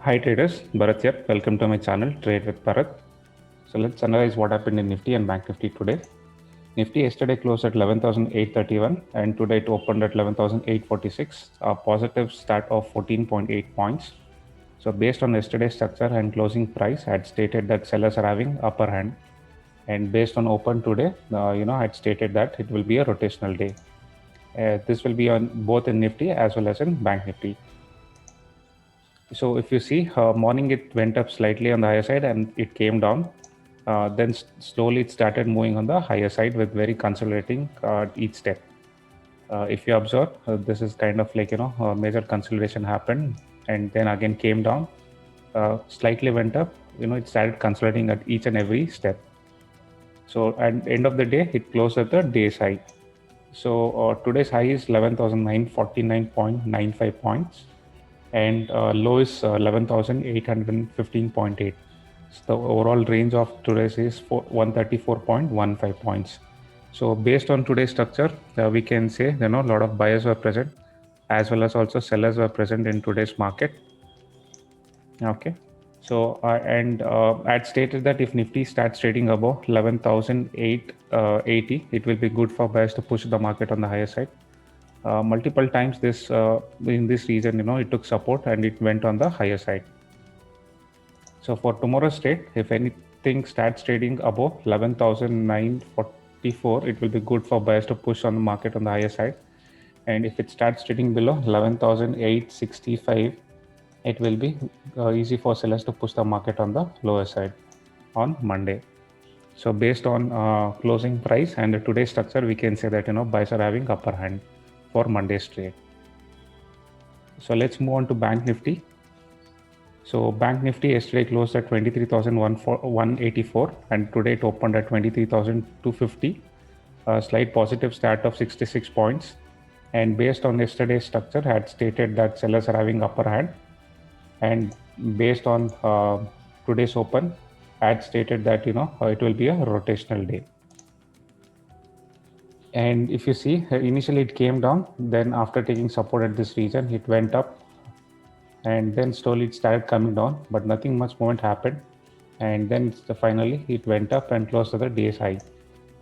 Hi traders, Bharat here. Welcome to my channel Trade with Bharat. So let's analyze what happened in Nifty and Bank Nifty today. Nifty yesterday closed at 11,831 and today it opened at 11,846, a positive start of 14.8 points. So based on yesterday's structure and closing price, I had stated that sellers are having upper hand, and based on open today, I had stated that it will be a rotational day. This will be on both in Nifty as well as in Bank Nifty. So if you see, morning it went up slightly on the higher side and it came down. Then slowly it started moving on the higher side with very consolidating each step. If you observe, this is kind of like, major consolidation happened and then again came down, slightly went up, it started consolidating at each and every step. So at the end of the day, it closed at the day's high. So today's high is 11,949.95 points and low is 11,815.8. So the overall range of today's is 134.15 points. So based on today's structure, we can say a lot of buyers were present as well as also sellers were present in today's market. Okay. So I had stated that if Nifty starts trading above 11,880, it will be good for buyers to push the market on the higher side. Multiple times this in this region, it took support and it went on the higher side. So for tomorrow's trade, if anything starts trading above 11,944, it will be good for buyers to push on the market on the higher side. And if it starts trading below 11,865, it will be easy for sellers to push the market on the lower side on Monday. So based on closing price and today's structure, we can say that buyers are having upper hand for Monday's trade. So let's move on to Bank Nifty. So Bank Nifty yesterday closed at 23,184 and today it opened at 23,250, a slight positive start of 66 points. And based on yesterday's structure, I had stated that sellers are having upper hand. And based on today's open, I had stated that it will be a rotational day. And if you see, initially it came down, then after taking support at this region, it went up and then slowly it started coming down, but nothing much movement happened. And then finally it went up and closed at the day's high.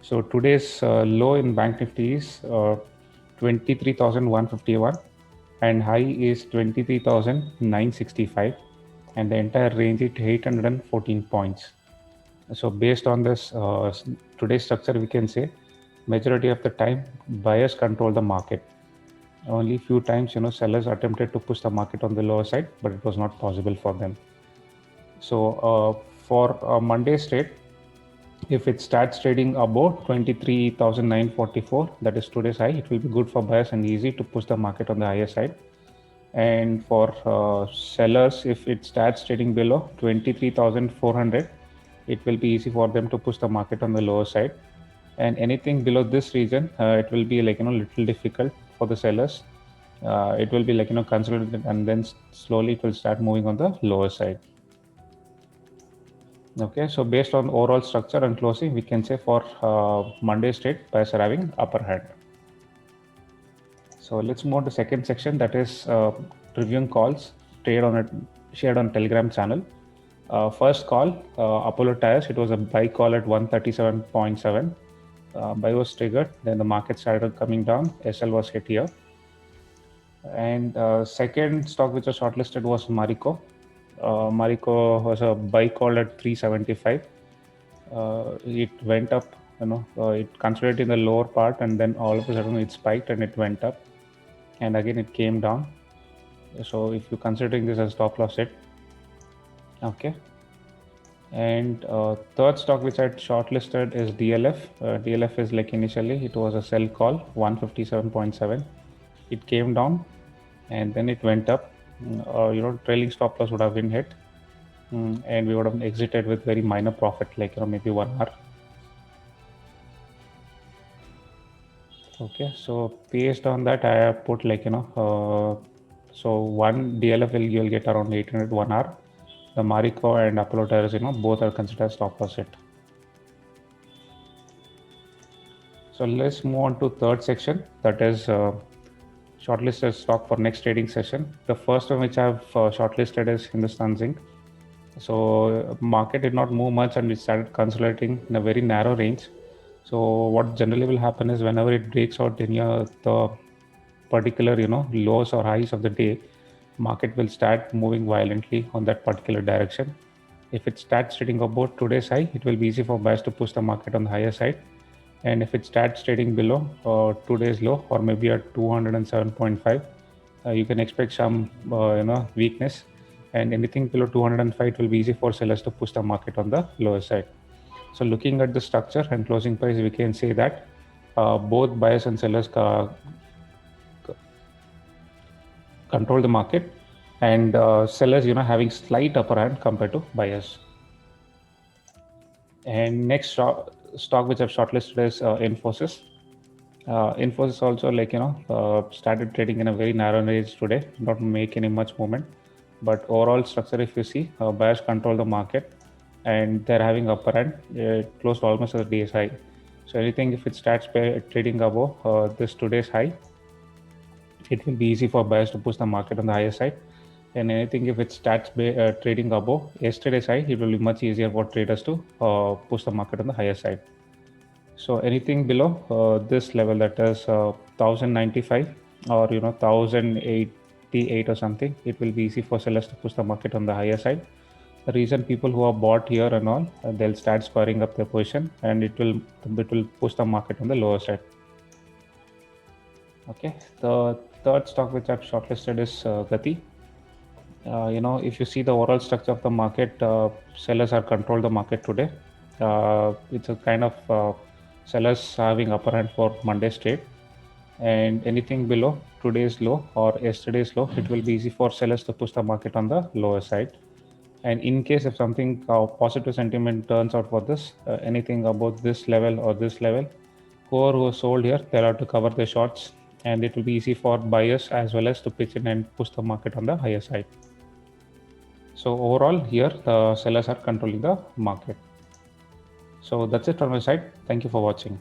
So today's low in Bank Nifty is 23,151 and high is 23,965 and the entire range is 814 points. So based on this today's structure, we can say majority of the time buyers control the market. Only few times sellers attempted to push the market on the lower side, but it was not possible for them. So for Monday's trade, if it starts trading above 23,944, that is today's high, it will be good for buyers and easy to push the market on the higher side. And for sellers, if it starts trading below 23,400, it will be easy for them to push the market on the lower side. And anything below this region, it will be like little difficult for the sellers. It will be like consolidated and then slowly it will start moving on the lower side. Okay, so based on overall structure and closing, we can say for Monday's trade, buyers are having upper hand. So let's move on to second section, that is reviewing calls shared on Telegram channel. First call, Apollo Tyres, it was a buy call at 137.7. Buy was triggered, then the market started coming down, SL was hit here. And second stock which was shortlisted was Marico. Marico was a buy call at 375. It went up, it consolidated in the lower part and then all of a sudden it spiked and it went up and again it came down. So if you're considering this as stop loss hit, okay. And third stock which I had shortlisted is DLF. DLF is like initially it was a sell call 157.7. It came down and then it went up. Trailing stop loss would have been hit, and we would have exited with very minor profit, like maybe 1 hour. Okay, so based on that, I put like so one DLF you'll get around 800 1 hour. The Marico and Apollo Tyres, both are considered stop loss hit. So let's move on to third section, that is shortlisted stock for next trading session. The first one which I've shortlisted is Hindustan Zinc. So market did not move much and it started consolidating in a very narrow range. So what generally will happen is whenever it breaks out in the particular lows or highs of the day, market will start moving violently on that particular direction. If it starts trading above today's high, it will be easy for buyers to push the market on the higher side. And if it starts trading below today's low or maybe at 207.5, you can expect some weakness, and anything below 205 it will be easy for sellers to push the market on the lower side. So looking at the structure and closing price, we can say that both buyers and sellers control the market, and sellers having slight upper hand compared to buyers. And next stock which I've shortlisted is Infosys. Infosys also started trading in a very narrow range today, not make any much movement, but overall structure if you see, buyers control the market and they're having upper hand. It closed almost at the day's high. So anything if it starts trading above this today's high, it will be easy for buyers to push the market on the higher side. And anything if it starts trading above yesterday's high, it will be much easier for traders to push the market on the higher side. So anything below this level, that is 1095 or 1088 or something, it will be easy for sellers to push the market on the higher side. The reason people who are bought here and all, they'll start squaring up their position, and it will push the market on the lower side. Okay, the third stock which I've shortlisted is Gati. If you see the overall structure of the market, sellers are control the market today. It's a kind of sellers having upper hand for Monday's trade, and anything below today's low or yesterday's low, it will be easy for sellers to push the market on the lower side. And in case if something positive sentiment turns out for this, anything about this level or this level, who sold here, they'll have to cover their shorts, and it will be easy for buyers as well as to pitch in and push the market on the higher side. So overall here, the sellers are controlling the market. So that's it from my side. Thank you for watching.